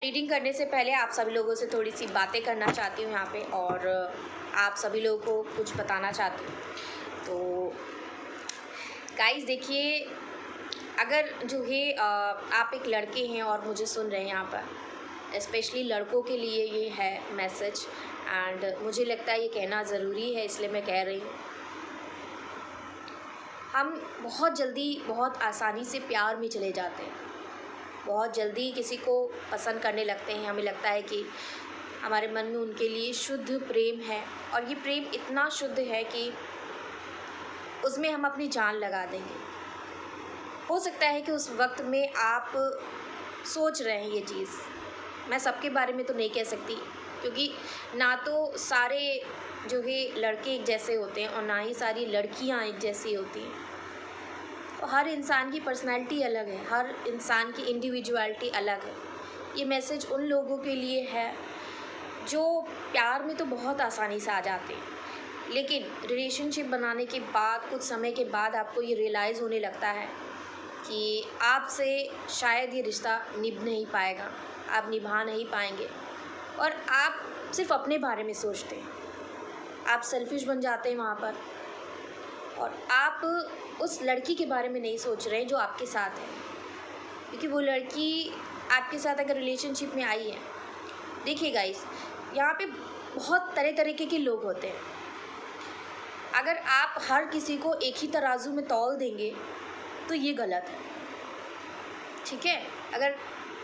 Reading करने से पहले आप सभी लोगों से थोड़ी सी बातें करना चाहती हूँ यहाँ पे और आप सभी लोगों को कुछ बताना चाहती हूँ। तो गाइस देखिए, अगर जो है आप एक लड़के हैं और मुझे सुन रहे हैं यहाँ पर, स्पेशली लड़कों के लिए ये है मैसेज एंड मुझे लगता है ये कहना ज़रूरी है, इसलिए मैं कह रही हूँ। हम बहुत जल्दी बहुत आसानी से प्यार में चले जाते हैं, बहुत जल्दी किसी को पसंद करने लगते हैं। हमें लगता है कि हमारे मन में उनके लिए शुद्ध प्रेम है और ये प्रेम इतना शुद्ध है कि उसमें हम अपनी जान लगा देंगे। हो सकता है कि उस वक्त में आप सोच रहे हैं ये चीज़। मैं सबके बारे में तो नहीं कह सकती, क्योंकि ना तो सारे जो है लड़के एक जैसे होते हैं और ना ही सारी लड़कियां एक जैसी होती हैं। तो हर इंसान की पर्सनैलिटी अलग है, हर इंसान की इंडिविजुअलिटी अलग है। ये मैसेज उन लोगों के लिए है जो प्यार में तो बहुत आसानी से आ जाते हैं, लेकिन रिलेशनशिप बनाने के बाद कुछ समय के बाद आपको ये रियलाइज़ होने लगता है कि आपसे शायद ये रिश्ता निभ नहीं पाएगा, आप निभा नहीं पाएंगे और आप सिर्फ अपने बारे में सोचते हैं। आप सेल्फिश बन जाते हैं वहाँ पर और आप उस लड़की के बारे में नहीं सोच रहे जो आपके साथ है, क्योंकि वो लड़की आपके साथ अगर रिलेशनशिप में आई है। देखिए गाइस, यहाँ पे बहुत तरह तरीके के लोग होते हैं। अगर आप हर किसी को एक ही तराजू में तौल देंगे तो ये गलत है, ठीक है। अगर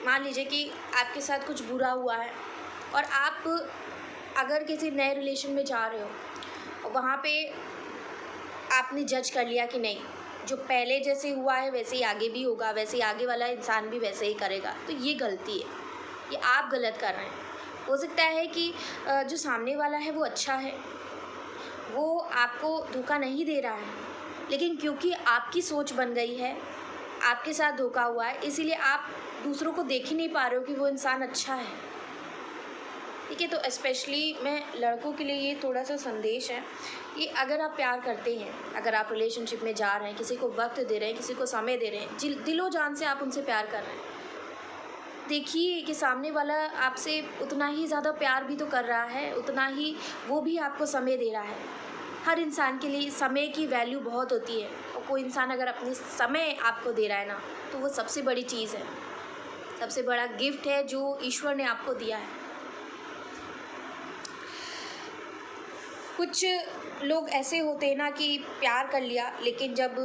मान लीजिए कि आपके साथ कुछ बुरा हुआ है और आप अगर किसी नए रिलेशन में जा रहे हो और वहाँ पे आपने जज कर लिया कि नहीं, जो पहले जैसे हुआ है वैसे ही आगे भी होगा, वैसे ही आगे वाला इंसान भी वैसे ही करेगा, तो ये गलती है, ये आप गलत कर रहे हैं। हो सकता है कि जो सामने वाला है वो अच्छा है, वो आपको धोखा नहीं दे रहा है, लेकिन क्योंकि आपकी सोच बन गई है, आपके साथ धोखा हुआ है, इसीलिए आप दूसरों को देख ही नहीं पा रहे हो कि वो इंसान अच्छा है, ठीक है। तो स्पेशली मैं लड़कों के लिए ये थोड़ा सा संदेश है कि अगर आप प्यार करते हैं, अगर आप रिलेशनशिप में जा रहे हैं, किसी को वक्त दे रहे हैं, किसी को समय दे रहे हैं, दिलो जान से आप उनसे प्यार कर रहे हैं, देखिए कि सामने वाला आपसे उतना ही ज़्यादा प्यार भी तो कर रहा है, उतना ही वो भी आपको समय दे रहा है। हर इंसान के लिए समय की वैल्यू बहुत होती है और कोई इंसान अगर अपनी समय आपको दे रहा है ना, तो वो सबसे बड़ी चीज़ है, सबसे बड़ा गिफ्ट है जो ईश्वर ने आपको दिया है। कुछ लोग ऐसे होते हैं ना कि प्यार कर लिया, लेकिन जब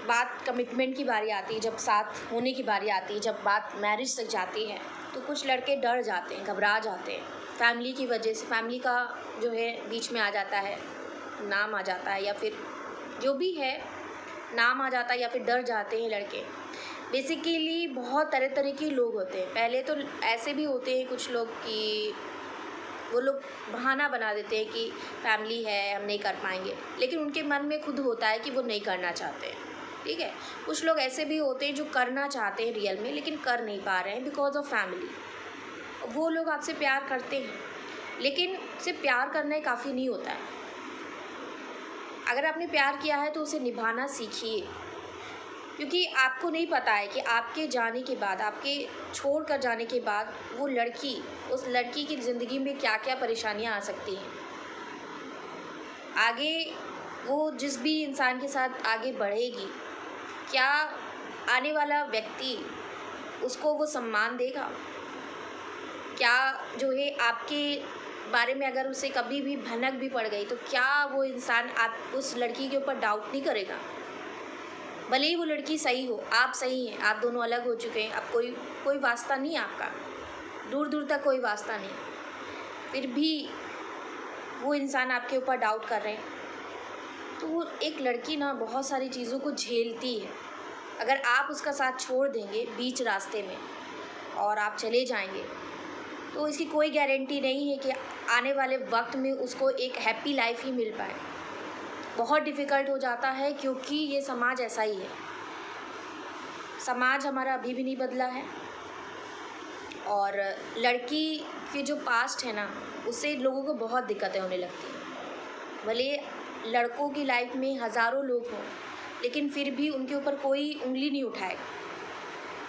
बात कमिटमेंट की बारी आती है, जब साथ होने की बारी आती है, जब बात मैरिज तक जाती है, तो कुछ लड़के डर जाते हैं, घबरा जाते हैं, फैमिली की वजह से। फैमिली का जो है बीच में आ जाता है, नाम आ जाता है, या फिर जो भी है नाम आ जाता है, या फिर डर जाते हैं लड़के। बेसिकली बहुत तरह तरह के लोग होते हैं। पहले तो ऐसे भी होते हैं कुछ लोग कि वो लोग बहाना बना देते हैं कि फैमिली है, हम नहीं कर पाएंगे, लेकिन उनके मन में खुद होता है कि वो नहीं करना चाहते हैं, ठीक है। कुछ लोग ऐसे भी होते हैं जो करना चाहते हैं रियल में, लेकिन कर नहीं पा रहे हैं बिकॉज ऑफ फैमिली। वो लोग आपसे प्यार करते हैं, लेकिन सिर्फ प्यार करना ही काफ़ी नहीं होता है। अगर आपने प्यार किया है तो उसे निभाना सीखिए, क्योंकि आपको नहीं पता है कि आपके जाने के बाद, आपके छोड़ कर जाने के बाद वो लड़की, उस लड़की की ज़िंदगी में क्या क्या परेशानियां आ सकती हैं। आगे वो जिस भी इंसान के साथ आगे बढ़ेगी, क्या आने वाला व्यक्ति उसको वो सम्मान देगा? क्या जो है आपके बारे में अगर उसे कभी भी भनक भी पड़ गई, तो क्या वो इंसान आप उस लड़की के ऊपर डाउट नहीं करेगा? भले ही वो लड़की सही हो, आप सही हैं, आप दोनों अलग हो चुके हैं, अब कोई वास्ता नहीं है आपका, दूर दूर तक कोई वास्ता नहीं, फिर भी वो इंसान आपके ऊपर डाउट कर रहे हैं। तो वो एक लड़की ना बहुत सारी चीज़ों को झेलती है। अगर आप उसका साथ छोड़ देंगे बीच रास्ते में और आप चले जाएंगे, तो इसकी कोई गारंटी नहीं है कि आने वाले वक्त में उसको एक हैप्पी लाइफ ही मिल पाए। बहुत डिफ़िकल्ट हो जाता है, क्योंकि ये समाज ऐसा ही है। समाज हमारा अभी भी नहीं बदला है और लड़की की जो पास्ट है ना, उससे लोगों को बहुत दिक्कतें होने लगती हैं। भले लड़कों की लाइफ में हज़ारों लोग हों, लेकिन फिर भी उनके ऊपर कोई उंगली नहीं उठाएगा,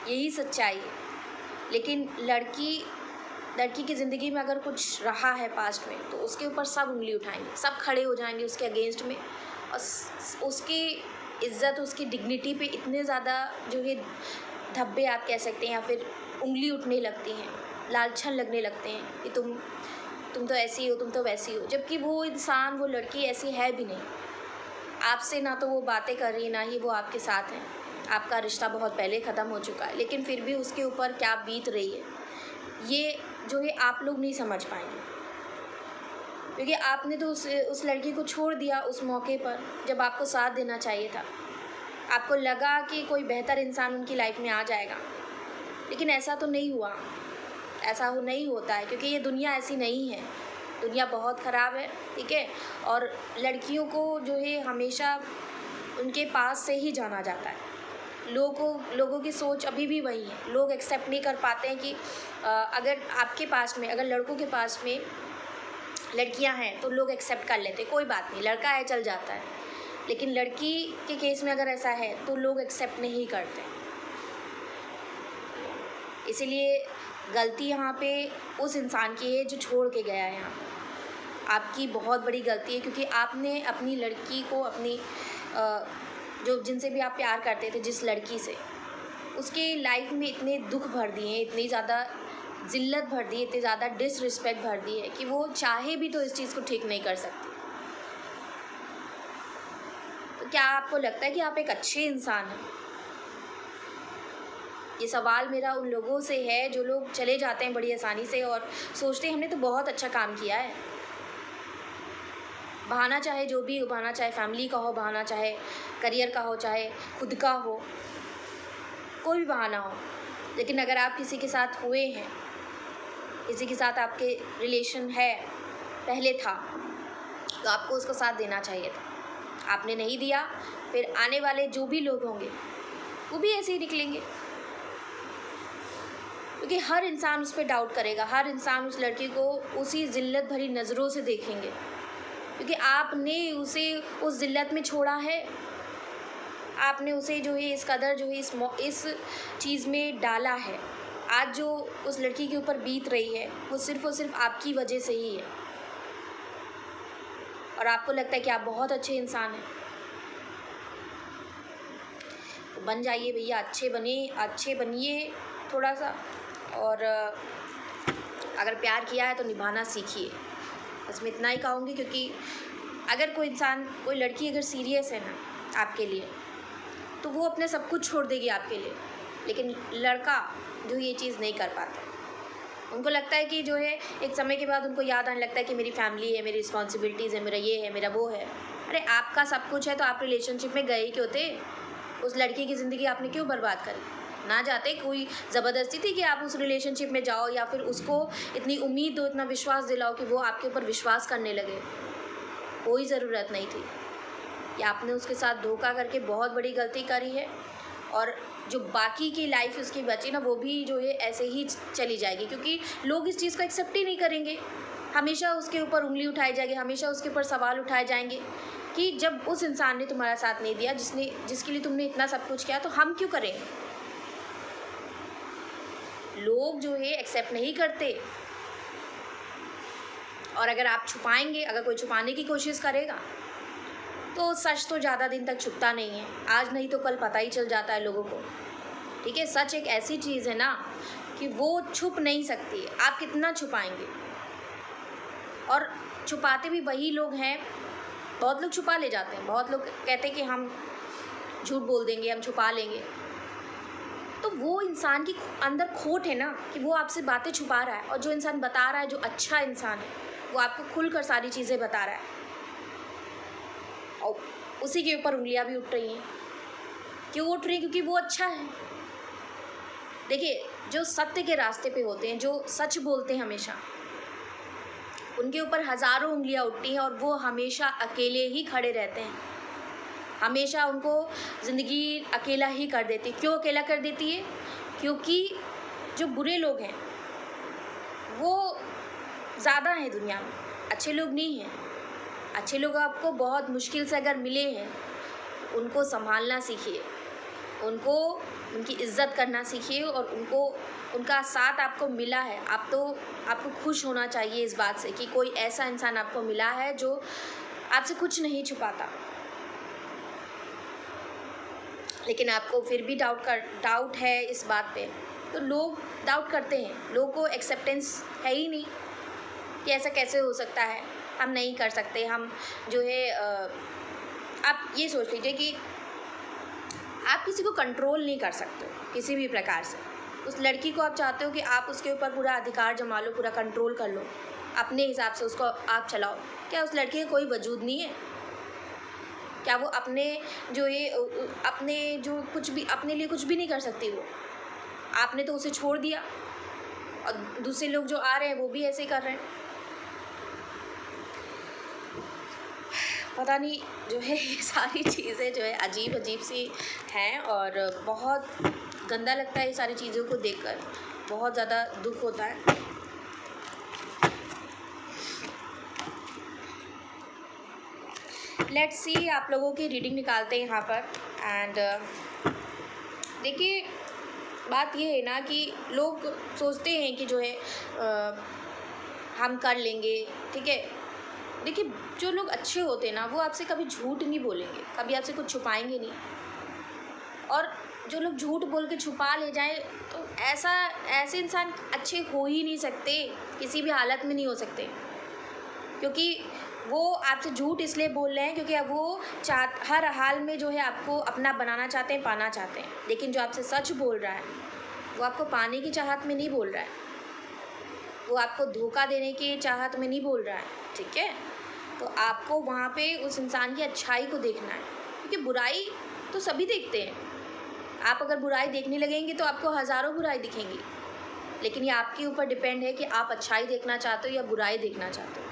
यही सच्चाई है। लेकिन लड़की की ज़िंदगी में अगर कुछ रहा है पास्ट में, तो उसके ऊपर सब उंगली उठाएंगे, सब खड़े हो जाएंगे उसके अगेंस्ट में, और उसकी इज़्ज़त, उसकी डिग्निटी पे इतने ज़्यादा जो है धब्बे आप कह सकते हैं, या फिर उंगली उठने लगती हैं, लालछन लगने लगते हैं कि तुम तो ऐसी हो, तुम तो वैसी हो, जबकि वो इंसान, वो लड़की ऐसी है भी नहीं। आपसे ना तो वो बातें कर रही, ना ही वो आपके साथ हैं, आपका रिश्ता बहुत पहले ख़त्म हो चुका है, लेकिन फिर भी उसके ऊपर क्या बीत रही है, ये जो है आप लोग नहीं समझ पाएंगे, क्योंकि आपने तो उस लड़की को छोड़ दिया उस मौके पर जब आपको साथ देना चाहिए था। आपको लगा कि कोई बेहतर इंसान उनकी लाइफ में आ जाएगा, लेकिन ऐसा तो नहीं हुआ, ऐसा नहीं होता है, क्योंकि ये दुनिया ऐसी नहीं है, दुनिया बहुत ख़राब है, ठीक है। और लड़कियों को जो है हमेशा उनके पास से ही जाना जाता है। लोगों की सोच अभी भी वही है, लोग एक्सेप्ट नहीं कर पाते हैं कि अगर आपके पास में, अगर लड़कों के पास में लड़कियां हैं तो लोग एक्सेप्ट कर लेते, कोई बात नहीं, लड़का है चल जाता है, लेकिन लड़की के केस में अगर ऐसा है तो लोग एक्सेप्ट नहीं करते। इसीलिए गलती यहाँ पे उस इंसान की है जो छोड़ के गया है। यहाँ आपकी बहुत बड़ी गलती है, क्योंकि आपने अपनी लड़की को, अपनी जो जिनसे भी आप प्यार करते थे, जिस लड़की से, उसके लाइफ में इतने दुख भर दिए, इतनी ज़्यादा ज़िल्लत भर दी, इतनी ज़्यादा डिसरिस्पेक्ट भर दी है कि वो चाहे भी तो इस चीज़ को ठीक नहीं कर सकती। तो क्या आपको लगता है कि आप एक अच्छे इंसान हैं? ये सवाल मेरा उन लोगों से है जो लोग चले जाते हैं बड़ी आसानी से और सोचते हैं हमने तो बहुत अच्छा काम किया है। बहाना चाहे जो भी हो, बहाना चाहे फैमिली का हो, बहाना चाहे करियर का हो, चाहे खुद का हो, कोई भी बहाना हो, लेकिन अगर आप किसी के साथ हुए हैं, किसी के साथ आपके रिलेशन है, पहले था, तो आपको उसका साथ देना चाहिए था। आपने नहीं दिया, फिर आने वाले जो भी लोग होंगे वो भी ऐसे ही निकलेंगे, क्योंकि हर इंसान उस पर डाउट करेगा, हर इंसान उस लड़की को उसी ज़िल्लत भरी नज़रों से देखेंगे, क्योंकि आपने उसे उस ज़िल्लत में छोड़ा है, आपने उसे जो है इस कदर जो है इस चीज़ में डाला है। आज जो उस लड़की के ऊपर बीत रही है वो सिर्फ़ और सिर्फ आपकी वजह से ही है, और आपको लगता है कि आप बहुत अच्छे इंसान हैं। तो बन जाइए भैया, अच्छे बनिए थोड़ा सा, और अगर प्यार किया है तो निभाना सीखिए। बस मैं इतना ही कहूँगी, क्योंकि अगर कोई इंसान, कोई लड़की अगर सीरियस है ना आपके लिए, तो वो अपने सब कुछ छोड़ देगी आपके लिए, लेकिन लड़का जो ये चीज़ नहीं कर पाता। उनको लगता है कि जो है एक समय के बाद उनको याद आने लगता है कि मेरी फैमिली है, मेरी रिस्पॉन्सिबिलिटीज़ है, मेरा ये है, मेरा वो है। अरे आपका सब कुछ है तो आप रिलेशनशिप में गए क्यों थे? उस लड़की की ज़िंदगी आपने क्यों बर्बाद करी? ना जाते, कोई ज़बरदस्ती थी कि आप उस रिलेशनशिप में जाओ, या फिर उसको इतनी उम्मीद दो, इतना विश्वास दिलाओ कि वो आपके ऊपर विश्वास करने लगे? कोई ज़रूरत नहीं थी। कि आपने उसके साथ धोखा करके बहुत बड़ी गलती करी है, और जो बाकी की लाइफ उसकी बची ना, वो भी जो है ऐसे ही चली जाएगी, क्योंकि लोग इस चीज़ को एक्सेप्ट ही नहीं करेंगे। हमेशा उसके ऊपर उंगली उठाई जाएगी, हमेशा उसके ऊपर सवाल उठाए जाएंगे कि जब उस इंसान ने तुम्हारा साथ नहीं दिया, जिसके लिए तुमने इतना सब कुछ किया, तो हम क्यों करेंगे? लोग जो है एक्सेप्ट नहीं करते, और अगर आप छुपाएंगे, अगर कोई छुपाने की कोशिश करेगा, तो सच तो ज़्यादा दिन तक छुपता नहीं है। आज नहीं तो कल पता ही चल जाता है लोगों को, ठीक है। सच एक ऐसी चीज़ है ना कि वो छुप नहीं सकती है, आप कितना छुपाएंगे। और छुपाते भी वही लोग हैं, बहुत लोग छुपा ले जाते हैं, बहुत लोग कहते हैं कि हम झूठ बोल देंगे, हम छुपा लेंगे। तो वो इंसान की अंदर खोट है ना कि वो आपसे बातें छुपा रहा है, और जो इंसान बता रहा है, जो अच्छा इंसान है, वो आपको खुलकर सारी चीज़ें बता रहा है, और उसी के ऊपर उंगलियां भी उठ रही हैं। क्यों उठ रही हैं? क्योंकि वो अच्छा है। देखिए, जो सत्य के रास्ते पे होते हैं, जो सच बोलते हैं, हमेशा उनके ऊपर हज़ारों उंगलियां उठती हैं, और वो हमेशा अकेले ही खड़े रहते हैं। हमेशा उनको ज़िंदगी अकेला ही कर देती है। क्यों अकेला कर देती है? क्योंकि जो बुरे लोग हैं वो ज़्यादा हैं दुनिया में, अच्छे लोग नहीं हैं। अच्छे लोग आपको बहुत मुश्किल से अगर मिले हैं, उनको संभालना सीखिए, उनको उनकी इज़्ज़त करना सीखिए और उनका साथ आपको मिला है, आपको खुश होना चाहिए इस बात से कि कोई ऐसा इंसान आपको मिला है जो आपसे कुछ नहीं छुपाता। लेकिन आपको फिर भी डाउट है इस बात पे, तो लोग डाउट करते हैं, लोगों को एक्सेप्टेंस है ही नहीं कि ऐसा कैसे हो सकता है, हम नहीं कर सकते, हम जो है आप ये सोच लीजिए कि आप किसी को कंट्रोल नहीं कर सकते हो किसी भी प्रकार से। उस लड़की को आप चाहते हो कि आप उसके ऊपर पूरा अधिकार जमा लो, पूरा कंट्रोल कर लो, अपने हिसाब से उसको आप चलाओ। क्या उस लड़की का कोई वजूद नहीं है? क्या वो अपने जो कुछ भी अपने लिए कुछ भी नहीं कर सकती? वो आपने तो उसे छोड़ दिया और दूसरे लोग जो आ रहे हैं वो भी ऐसे ही कर रहे हैं। पता नहीं जो है ये सारी चीज़ें जो है अजीब सी हैं और बहुत गंदा लगता है ये सारी चीज़ों को देखकर, बहुत ज़्यादा दुख होता है। लेट्स सी, आप लोगों की रीडिंग निकालते हैं यहाँ पर। एंड देखिए, बात ये है ना कि लोग सोचते हैं कि जो है हम कर लेंगे, ठीक है। देखिए, जो लोग अच्छे होते हैं ना वो आपसे कभी झूठ नहीं बोलेंगे, कभी आपसे कुछ छुपाएंगे नहीं। और जो लोग झूठ बोल के छुपा ले जाएं तो ऐसे इंसान अच्छे हो ही नहीं सकते, किसी भी हालत में नहीं हो सकते, क्योंकि वो आपसे झूठ इसलिए बोल रहे हैं क्योंकि अब वो हर हाल में जो है आपको अपना बनाना चाहते हैं, पाना चाहते हैं। लेकिन जो आपसे सच बोल रहा है वो आपको पाने की चाहत में नहीं बोल रहा है, वो आपको धोखा देने की चाहत में नहीं बोल रहा है, ठीक है। तो आपको वहाँ पे उस इंसान की अच्छाई को देखना है, क्योंकि बुराई तो सभी देखते हैं। आप अगर बुराई देखने लगेंगे तो आपको हज़ारों बुराई दिखेंगी, लेकिन ये आपके ऊपर डिपेंड है कि आप अच्छाई देखना चाहते हो या बुराई देखना चाहते हो।